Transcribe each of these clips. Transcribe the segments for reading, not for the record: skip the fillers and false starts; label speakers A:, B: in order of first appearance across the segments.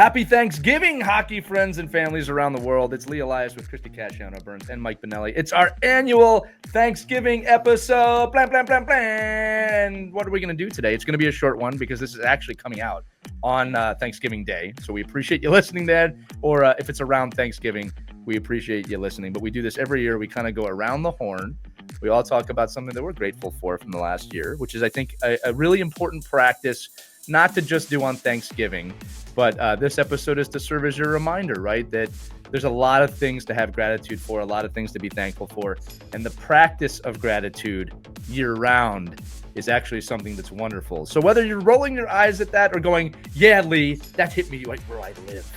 A: Happy Thanksgiving, hockey friends and families around the world. It's Lee Elias with Christy Casciano Burns and Mike Benelli. It's our annual Thanksgiving episode. Blam, blam, blam, blam. And what are we going to do today? It's going to be a short one because this is actually coming out on Thanksgiving Day. So we appreciate you listening there. Or if it's around Thanksgiving, we appreciate you listening. But we do this every year. We kind of go around the horn. We all talk about something that we're grateful for from the last year, which is, I think, a really important practice, not to just do on Thanksgiving, but this episode is to serve as your reminder, right? That there's a lot of things to have gratitude for, a lot of things to be thankful for. And the practice of gratitude year round is actually something that's wonderful. So whether you're rolling your eyes at that or going, yeah, Lee, that hit me right where I live,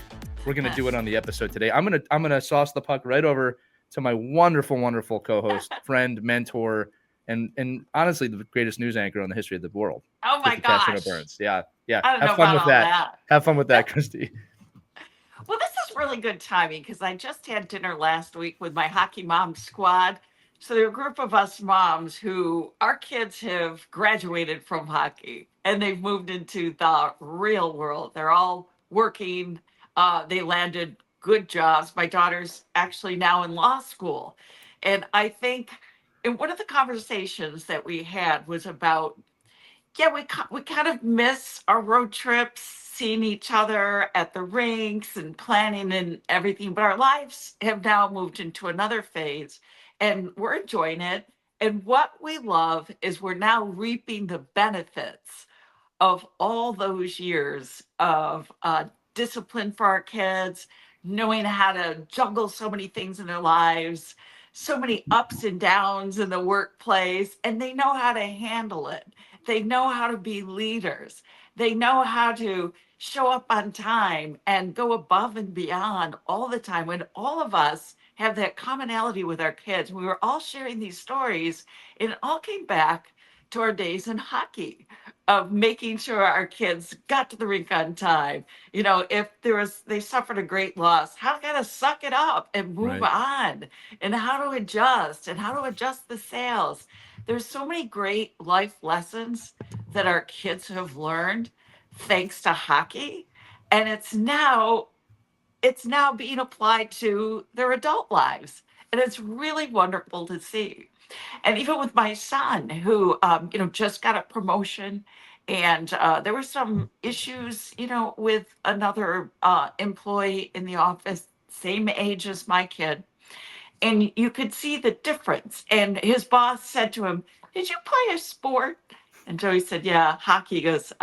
A: we're going to do it on the episode today. I'm going to sauce the puck right over to my wonderful, wonderful co-host, friend, mentor, and honestly, the greatest news anchor in the history of the world.
B: Oh my gosh.
A: Burns. Yeah.
B: I don't know about all that.
A: Have fun with that, Christy.
B: Well, this is really good timing because I just had dinner last week with my hockey mom squad. So there are a group of us moms who our kids have graduated from hockey and they've moved into the real world. They're all working. They landed good jobs. My daughter's actually now in law school. And I think and one of the conversations that we had was about, we kind of miss our road trips, seeing each other at the rinks and planning and everything. But our lives have now moved into another phase and we're enjoying it. And what we love is we're now reaping the benefits of all those years of discipline for our kids, knowing how to juggle so many things in their lives, so many ups and downs in the workplace, and they know how to handle it. They know how to be leaders. They know how to show up on time and go above and beyond all the time. When all of us have that commonality with our kids, we were all sharing these stories, and it all came back to our days in hockey of making sure our kids got to the rink on time. You know, if they suffered a great loss, how to suck it up and move on, and how to adjust the sails. There's so many great life lessons that our kids have learned thanks to hockey, and it's now being applied to their adult lives, and it's really wonderful to see. And even with my son, who just got a promotion, and there were some issues, with another employee in the office, same age as my kid, and you could see the difference. And his boss said to him, "Did you play a sport?" And Joey said, "Yeah, hockey." He goes,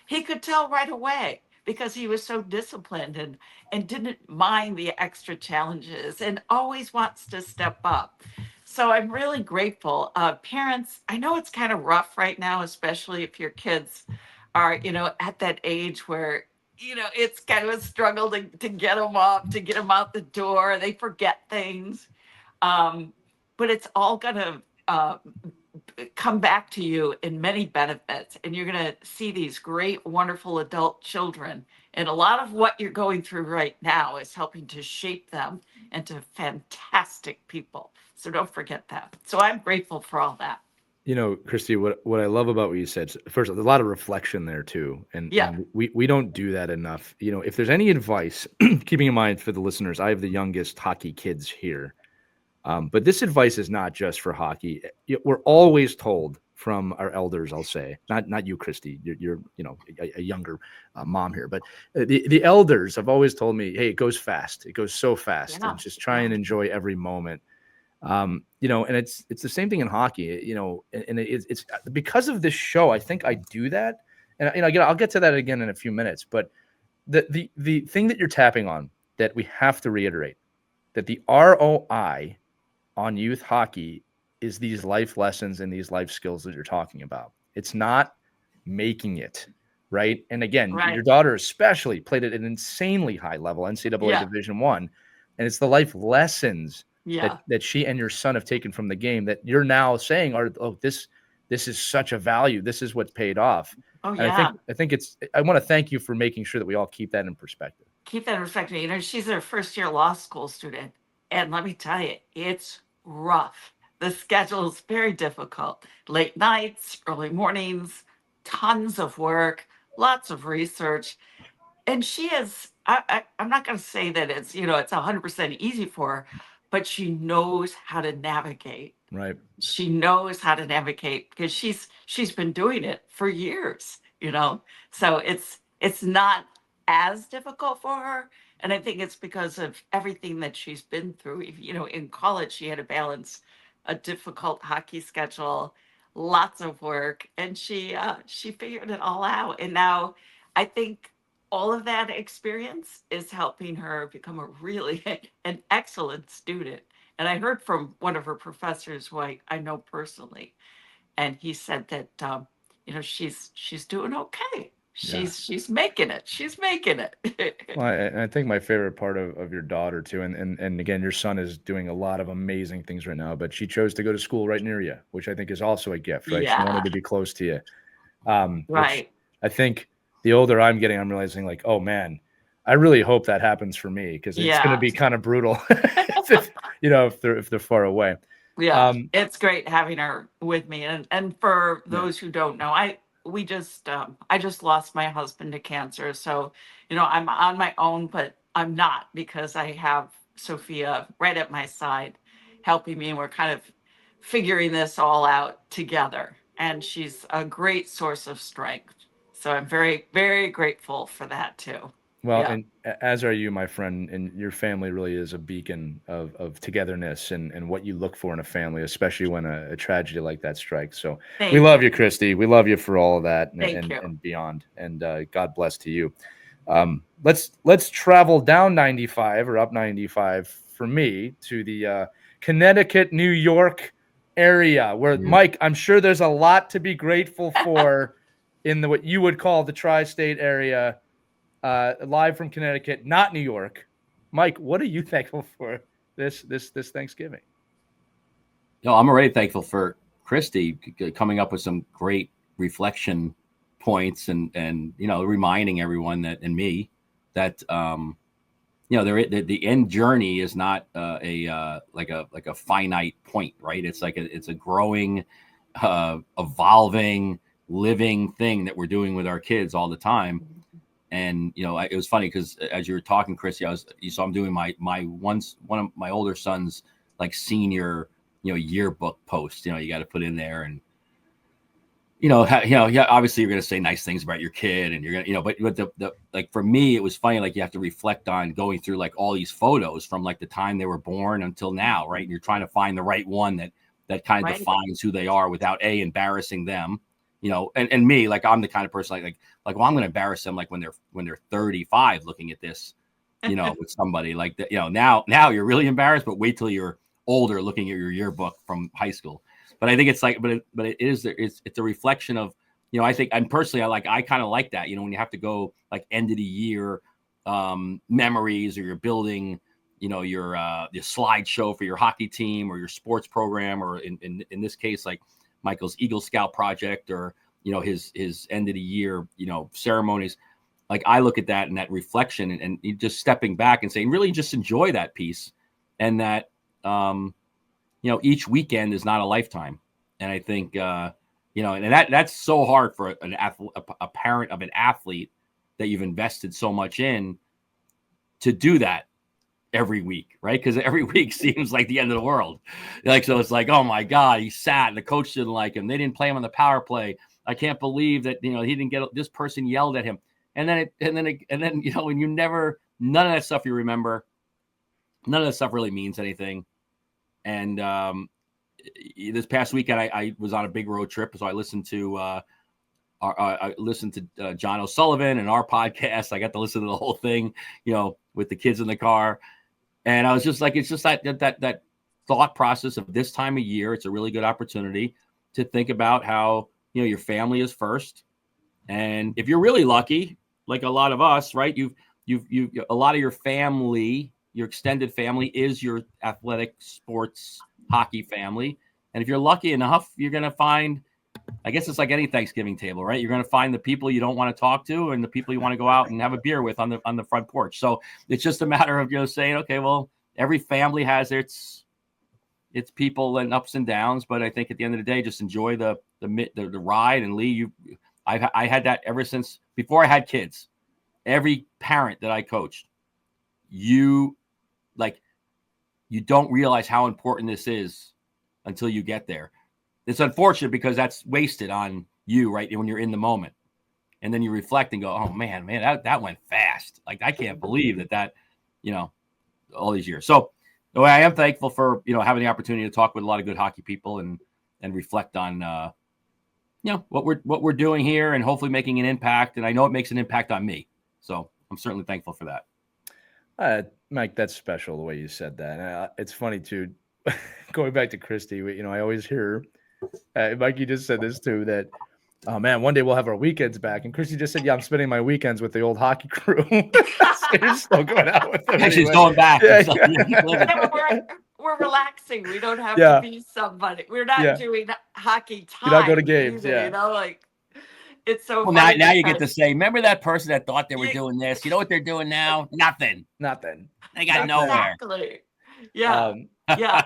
B: he could tell right away because he was so disciplined and didn't mind the extra challenges and always wants to step up. So I'm really grateful. Parents, I know it's kind of rough right now, especially if your kids are, at that age where, it's kind of a struggle to get them up, to get them out the door. They forget things. But it's all going to come back to you in many benefits. And you're going to see these great, wonderful adult children. And a lot of what you're going through right now is helping to shape them into fantastic people. So don't forget that. So I'm grateful for all that.
A: Christy, what I love about what you said, first, there's a lot of reflection there too. And we don't do that enough. If there's any advice, keeping in mind for the listeners, I have the youngest hockey kids here. But this advice is not just for hockey. We're always told from our elders, I'll say, not you, Christy, you're a younger mom here, but the elders have always told me, hey, it goes fast. It goes so fast, and just try and enjoy every moment. And it's the same thing in hockey, and it's because of this show. I think I do that. And, again, I'll get to that again in a few minutes, but the thing that you're tapping on that we have to reiterate, that the ROI on youth hockey is these life lessons and these life skills that you're talking about. It's not making it, right? And again, your daughter especially played at an insanely high level, NCAA Division I, and it's the life lessons that she and your son have taken from the game that you're now saying this is such a value. This is what's paid off. And I think I want to thank you for making sure that we all keep that in perspective.
B: Keep that in perspective. She's a first year law school student. And let me tell you, it's rough. The schedule is very difficult. Late nights, early mornings, tons of work, lots of research. And she is I'm not going to say that it's, it's 100% easy for her, but she knows how to navigate.
A: Right.
B: She knows how to navigate because she's been doing it for years, So it's not as difficult for her. And I think it's because of everything that she's been through. In college, she had to balance a difficult hockey schedule, lots of work, and she figured it all out. And now I think all of that experience is helping her become a really an excellent student. And I heard from one of her professors who I know personally, and he said that she's doing okay.
A: Yeah.
B: She's making it. She's making it.
A: Well, I think my favorite part of your daughter too, and again, your son is doing a lot of amazing things right now, but she chose to go to school right near you, which I think is also a gift, right? She
B: Yeah,
A: wanted to be close to you. Which
B: right.
A: I think the older I'm getting, I'm realizing like, oh man, I really hope that happens for me because it's going to
B: Yeah.
A: be kind of brutal, if they're far away.
B: Yeah,
A: Um,
B: it's great having her with me. And for
A: yeah,
B: those who don't know, I just lost my husband to cancer. So, I'm on my own, but I'm not because I have Sophia right at my side helping me, and we're kind of figuring this all out together. And she's a great source of strength. So I'm very, very grateful for that too.
A: well,
B: Yeah.
A: and as are you, my friend, and your family really is a beacon of togetherness and what you look for in a family, especially when a tragedy like that strikes. So we
B: Thank
A: love
B: you.
A: you, Christy. We love you for all of that and
B: Thank
A: and,
B: you.
A: and beyond. And God bless to you. Let's travel down 95 or up 95 for me to the Connecticut, New York area where
C: Yeah.
A: Mike, I'm sure there's a lot to be grateful for in the what you would call the tri-state area, live from Connecticut, not New York. Mike, what are you thankful for this Thanksgiving?
C: No, I'm already thankful for Christy coming up with some great reflection points and reminding everyone that and me that the end journey is not like a finite point, right? It's a growing, evolving, living thing that we're doing with our kids all the time. And it was funny because as you were talking, Christy, I'm doing my one of my older son's like senior yearbook post. You got to put in there and yeah, obviously you're going to say nice things about your kid and you're going to, but the like for me, it was funny. Like you have to reflect on going through like all these photos from like the time they were born until now. Right. And you're trying to find the right one that kind of
B: Right.
C: defines who they are without embarrassing them, and me, like, I'm the kind of person like, well, I'm going to embarrass them. Like when they're 35 looking at this, with somebody like that, now you're really embarrassed, but wait till you're older looking at your yearbook from high school. But I think it's like, it's a reflection of, I think, and personally, I kind of like that, when you have to go like end of the year memories, or you're building, your slideshow for your hockey team or your sports program, or in this case, like Michael's Eagle Scout project, or, his end of the year, ceremonies. Like I look at that and that reflection and just stepping back and saying, really just enjoy that piece. And that, each weekend is not a lifetime. And I think, and that's so hard for a parent of an athlete that you've invested so much in to do that every week, right? Because every week seems like the end of the world. Like, so it's like, oh my God, he sat and the coach didn't like him. They didn't play him on the power play. I can't believe that, he didn't get, this person yelled at him. And then, and you never, none of that stuff you remember, none of that stuff really means anything. And this past weekend, I was on a big road trip, so I listened to John O'Sullivan and our podcast. I got to listen to the whole thing, with the kids in the car, and I was just like, it's just that thought process of this time of year. It's a really good opportunity to think about how your family is first, and if you're really lucky, like a lot of us, right? You've a lot of your family, your extended family, is your athletic sports hockey family. And if you're lucky enough, you're going to find, I guess it's like any Thanksgiving table, right? You're going to find the people you don't want to talk to and the people you want to go out and have a beer with on the front porch. So it's just a matter of saying, okay, well, every family has its people and ups and downs, but I think at the end of the day, just enjoy the ride. And Lee, I had that ever since before I had kids. every parent that I coached, you don't realize how important this is until you get there. It's unfortunate because that's wasted on you, right? When you're in the moment. And then you reflect and go, oh man, that went fast. Like, I can't believe that, all these years. So I am thankful for, having the opportunity to talk with a lot of good hockey people and reflect on, what we're doing here and hopefully making an impact. And I know it makes an impact on me. So I'm certainly thankful for that.
A: Mike, that's special the way you said that. It's funny too, going back to Christy, I always hear, Mike, you just said this too, that, oh man, one day we'll have our weekends back. And Christy just said, yeah, I'm spending my weekends with the old hockey crew. So you're still going out with them.
C: She's going back.
B: We're relaxing. We don't have to be somebody. We're not doing hockey time.
A: You don't go to games.
B: Either, it's so
C: well,
B: funny.
C: Now you get to say, remember that person that thought they were doing this? You know what they're doing now? Nothing. They got nowhere.
B: Exactly. Yeah. Yeah.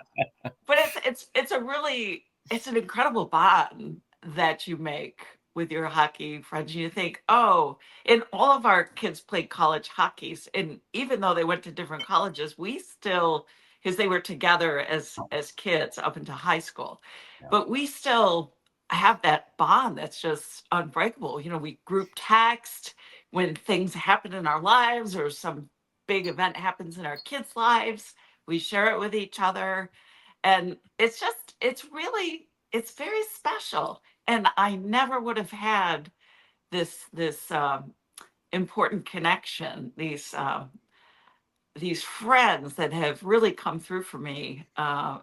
B: But it's an incredible bond that you make with your hockey friends. You think, and all of our kids played college hockeys, and even though they went to different colleges, we still, because they were together as kids up into high school, but we still have that bond that's just unbreakable. We group text when things happen in our lives or some big event happens in our kids' lives. We share it with each other, and it's very special. And I never would have had this important connection, these friends that have really come through for me,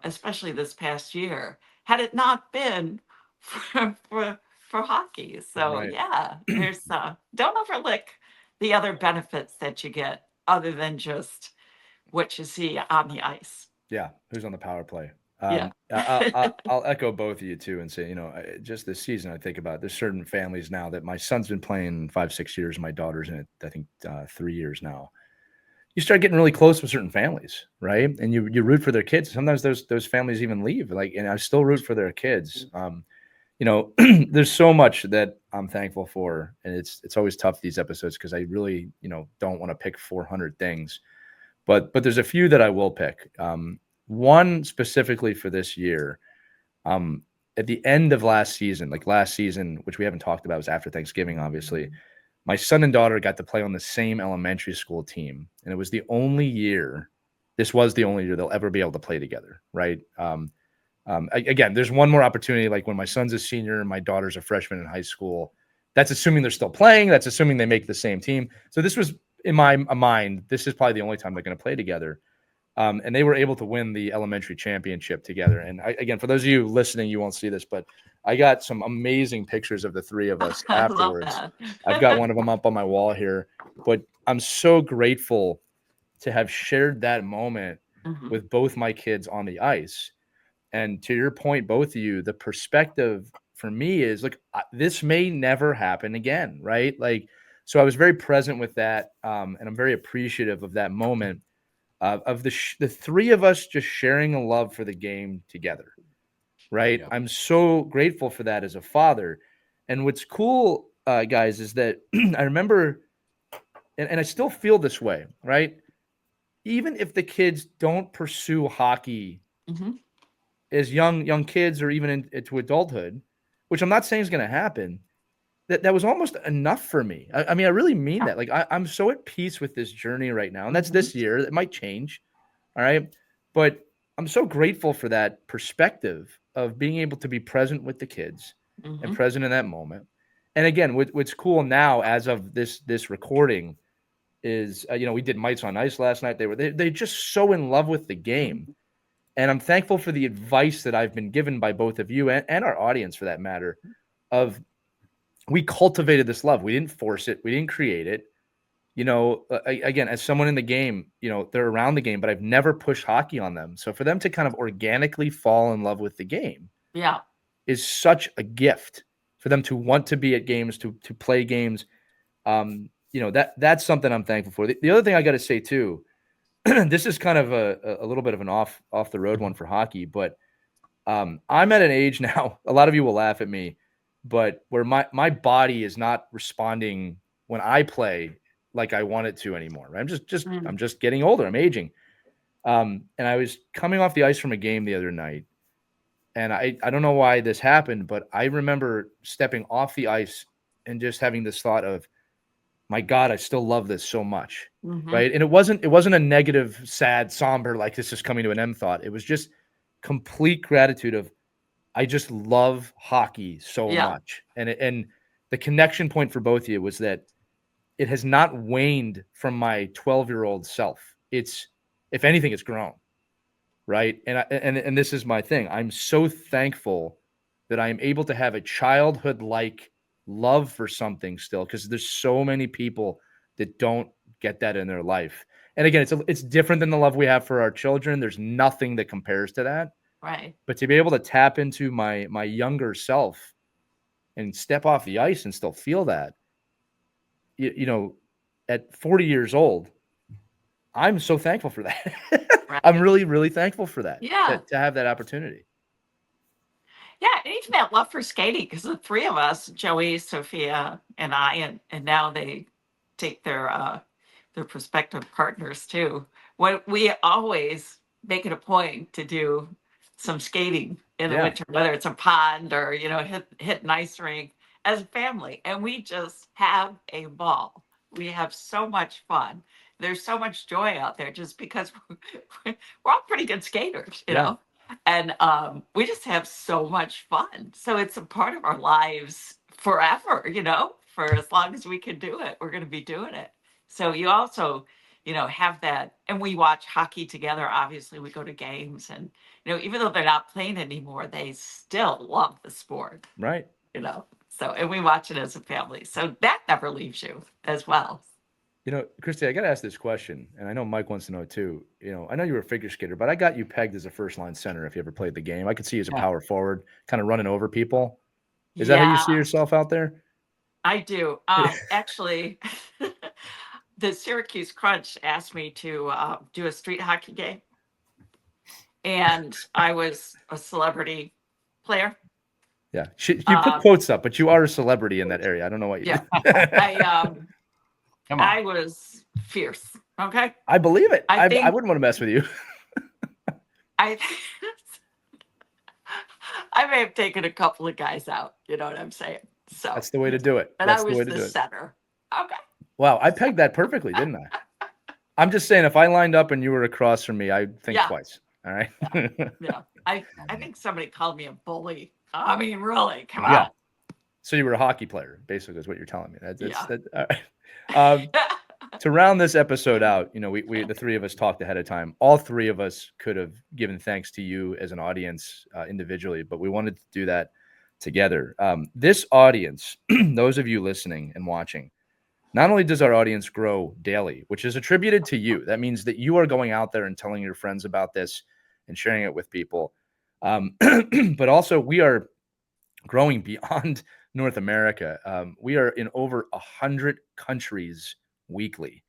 B: especially this past year, had it not been for hockey. So there's don't overlook the other benefits that you get other than just what you see on the ice.
A: Yeah, who's on the power play? I'll echo both of you too and say, just this season, I think about there's certain families now that my son's been playing 5-6 years, my daughter's in it, I think 3 years now. You start getting really close with certain families, right? And you root for their kids. Sometimes those families even leave. And I still root for their kids. There's so much that I'm thankful for, and it's always tough these episodes because I really don't want to pick 400 things, but there's a few that I will pick. One specifically for this year, at the end of last season, which we haven't talked about, was after Thanksgiving, obviously. My son and daughter got to play on the same elementary school team, and it was the only year. This was the only year they'll ever be able to play together, right? Again, there's one more opportunity, like when my son's a senior and my daughter's a freshman in high school. That's assuming they're still playing. That's assuming they make the same team. So this was, in my mind, this is probably the only time they're going to play together. And they were able to win the elementary championship together. And again, for those of you listening, you won't see this, but I got some amazing pictures of the three of us afterwards. I've got one of them up on my wall here, but I'm so grateful to have shared that moment with both my kids on the ice. And to your point, both of you, the perspective for me is, look, this may never happen again, right? So I was very present with that, and I'm very appreciative of that moment. Of the three of us just sharing a love for the game together, right? I'm so grateful for that as a father. And what's cool, guys, is that I remember, and I still feel this way, right? Even if the kids don't pursue hockey as young kids or even into adulthood, which I'm not saying is going to happen, that was almost enough for me. I mean, I really mean that. I'm so at peace with this journey right now. And that's this year. It might change. All right. But I'm so grateful for that perspective of being able to be present with the kids and present in that moment. And again, what's cool now as of this recording is, we did Mites on Ice last night. They just so in love with the game. And I'm thankful for the advice that I've been given by both of you and our audience, for that matter, of we cultivated this love. We didn't force it. We didn't create it. Again, as someone in the game, they're around the game, but I've never pushed hockey on them. So for them to kind of organically fall in love with the game is such a gift for them to want to be at games, to play games. That's something I'm thankful for. The other thing I got to say too, this is kind of a little bit of an off the road one for hockey, but I'm at an age now, a lot of you will laugh at me, but where my body is not responding when I play like I want it to anymore. Right? I'm just getting older. I'm aging. And I was coming off the ice from a game the other night, and I don't know why this happened, but I remember stepping off the ice and just having this thought of, my God, I still love this so much. Right. And it wasn't a negative, sad, somber, like this is coming to an end thought. It was just complete gratitude of, I just love hockey so much. And the connection point for both of you was that it has not waned from my 12-year-old self. It's, if anything, it's grown. Right. And this is my thing. I'm so thankful that I am able to have a childhood like love for something still, because there's so many people that don't get that in their life. And again, it's different than the love we have for our children. There's nothing that compares to that.
B: Right.
A: But to be able to tap into my younger self and step off the ice and still feel that, you know, at 40 years old, I'm so thankful for that.
B: Right.
A: I'm really, really thankful for that.
B: Yeah.
A: To have that opportunity.
B: Yeah, and even that love for skating, because the three of us, Joey, Sophia, and I, and now they take their prospective partners too. What we always make it a point to do some skating in the winter, whether it's a pond or hit an ice rink as a family, and we just have a ball. We have so much fun. There's so much joy out there just because we're all pretty good skaters, you know. And we just have so much fun. So it's a part of our lives forever, for as long as we can do it, we're going to be doing it. So you also, have that. And we watch hockey together. Obviously, we go to games. And, even though they're not playing anymore, they still love the sport.
A: Right.
B: So, and we watch it as a family. So that never leaves you as well.
A: Christy, I got to ask this question, and I know Mike wants to know too. I know you were a figure skater, but I got you pegged as a first-line center if you ever played the game. I could see you as a power forward, kind of running over people. Is that how you see yourself out there?
B: I do. Actually, the Syracuse Crunch asked me to do a street hockey game, and I was a celebrity player.
A: Yeah, you put quotes up, but you are a celebrity in that area. I don't know what you
B: did. I was fierce. Okay.
A: I believe it. I wouldn't want to mess with you.
B: I may have taken a couple of guys out. You know what I'm saying? So
A: that's the way to do it.
B: And I was the center. Okay.
A: Wow, I pegged that perfectly, didn't I? I'm just saying, if I lined up and you were across from me, I'd think twice. All right.
B: Yeah. I think somebody called me a bully. I mean, really? Come on.
A: So you were a hockey player, basically, is what you're telling me. All right. To round this episode out, we the three of us talked ahead of time. All three of us could have given thanks to you as an audience individually, but we wanted to do that together. This audience, those of you listening and watching, not only does our audience grow daily, which is attributed to you, that means that you are going out there and telling your friends about this and sharing it with people. But also we are growing beyond North America. We are in over 100 countries weekly.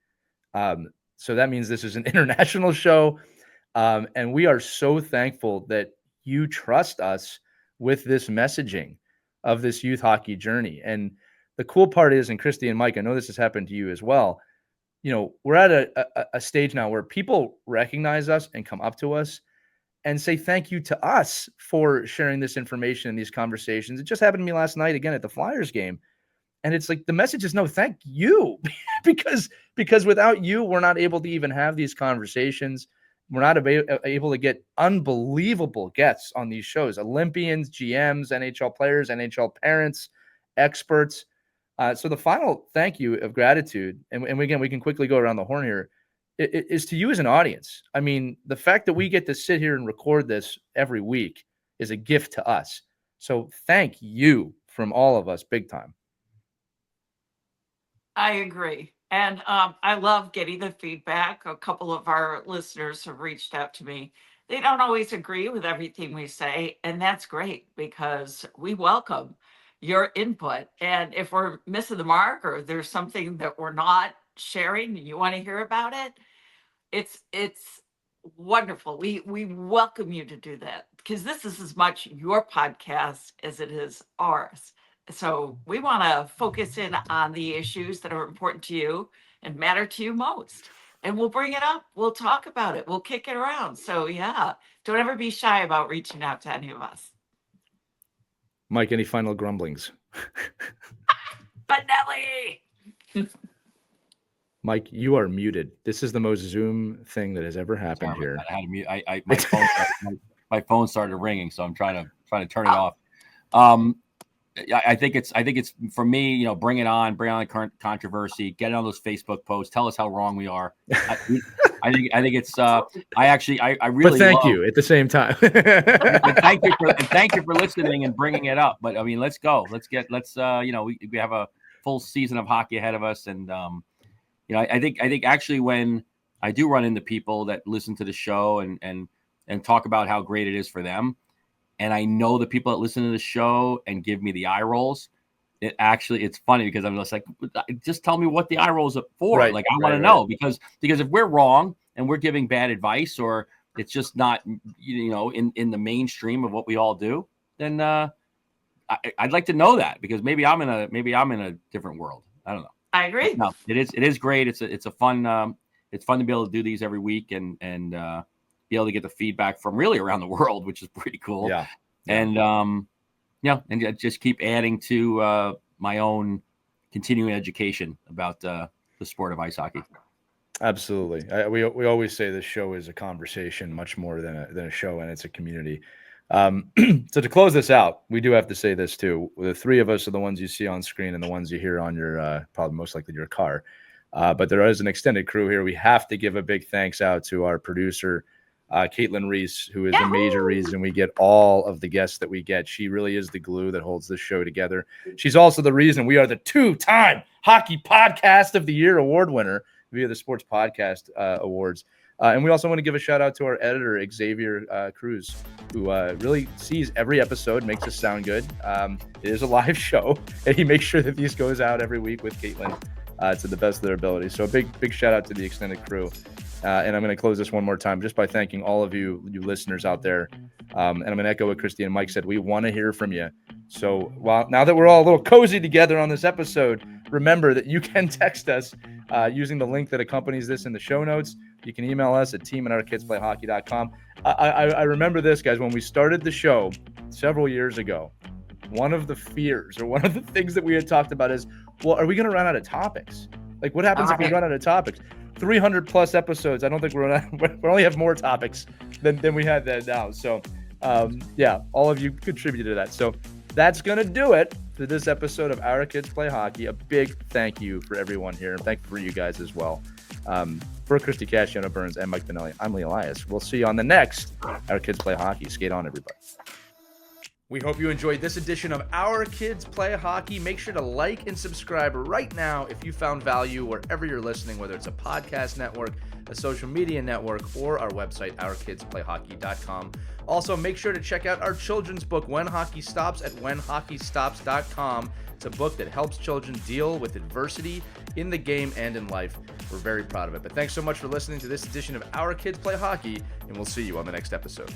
A: So that means this is an international show. And we are so thankful that you trust us with this messaging of this youth hockey journey. And the cool part is, and Christy and Mike, I know this has happened to you as well. We're at a stage now where people recognize us and come up to us and say thank you to us for sharing this information in these conversations. It just happened to me last night again at the Flyers game. And it's like the message is no, thank you, because without you, we're not able to even have these conversations. We're not able to get unbelievable guests on these shows, Olympians, GMs, NHL players, NHL parents, experts. So the final thank you of gratitude, and again, we can quickly go around the horn here, is to you as an audience. I mean, the fact that we get to sit here and record this every week is a gift to us. So thank you from all of us, big time.
B: I agree. And I love getting the feedback. A couple of our listeners have reached out to me. They don't always agree with everything we say, and that's great because we welcome your input. And if we're missing the mark or there's something that we're not sharing and you want to hear about it, it's wonderful. We welcome you to do that because this is as much your podcast as it is ours. So we want to focus in on the issues that are important to you and matter to you most. And we'll bring it up. We'll talk about it. We'll kick it around. So yeah, don't ever be shy about reaching out to any of us.
A: Mike, any final grumblings?
B: But Nelly!
A: Mike, you are muted. This is the most Zoom thing that has ever happened here.
C: I had to mute. My phone started ringing, so I'm trying to turn it off. I think it's for me, you know, bring on the current controversy, get on those Facebook posts, tell us how wrong we are. I think it's I really. But
A: thank you at the same time.
C: thank you for listening and bringing it up. But I mean, let's go. Let's you know, we have a full season of hockey ahead of us, and you know, I think actually when I do run into people that listen to the show and talk about how great it is for them, and I know the people that listen to the show and give me the eye rolls, it's funny because I'm just like, just tell me what the eye rolls are for.
A: Right,
C: like I want to know because if we're wrong and we're giving bad advice or it's just not, you know, in the mainstream of what we all do, then I'd like to know that because maybe I'm in a different world. I don't know.
B: I agree.
C: No, it is great. It's a fun. It's fun to be able to do these every week and be able to get the feedback from really around the world, which is pretty cool.
A: Yeah.
C: And and just keep adding to my own continuing education about the sport of ice hockey.
A: Absolutely. We always say this show is a conversation much more than a show, and it's a community. So to close this out, we do have to say this too. The three of us are the ones you see on screen and the ones you hear on your probably most likely your car. But there is an extended crew here. We have to give a big thanks out to our producer, Caitlin Reese, who is a major reason we get all of the guests that we get. She really is the glue that holds this show together. She's also the reason we are the 2-time Hockey Podcast of the Year award winner via the Sports Podcast Awards. And we also want to give a shout out to our editor, Xavier Cruz, who really sees every episode, makes us sound good. It is a live show, and he makes sure that these goes out every week with Caitlin to the best of their ability. So a big shout out to the extended crew. And I'm going to close this one more time just by thanking all of you listeners out there. And I'm going to echo what Christy and Mike said. We want to hear from you. So now that we're all a little cozy together on this episode, remember that you can text us using the link that accompanies this in the show notes. You can email us at team@ourkidsplayhockey.com. I remember this, guys, when we started the show several years ago, one of the fears or one of the things that we had talked about is, well, are we going to run out of topics? Like, what happens if we run out of topics? 300 plus episodes. I don't think we only have more topics than we had that now. So, yeah, all of you contributed to that. So that's going to do it for this episode of Our Kids Play Hockey. A big thank you for everyone here, and thank you for you guys as well. For Christy Cash, Jenna Burns, and Mike Benelli, I'm Lee Elias. We'll see you on the next Our Kids Play Hockey. Skate on, everybody. We hope you enjoyed this edition of Our Kids Play Hockey. Make sure to like and subscribe right now if you found value wherever you're listening, whether it's a podcast network, a social media network, or our website, ourkidsplayhockey.com. Also, make sure to check out our children's book, When Hockey Stops, at whenhockeystops.com. It's a book that helps children deal with adversity in the game and in life. We're very proud of it. But thanks so much for listening to this edition of Our Kids Play Hockey, and we'll see you on the next episode.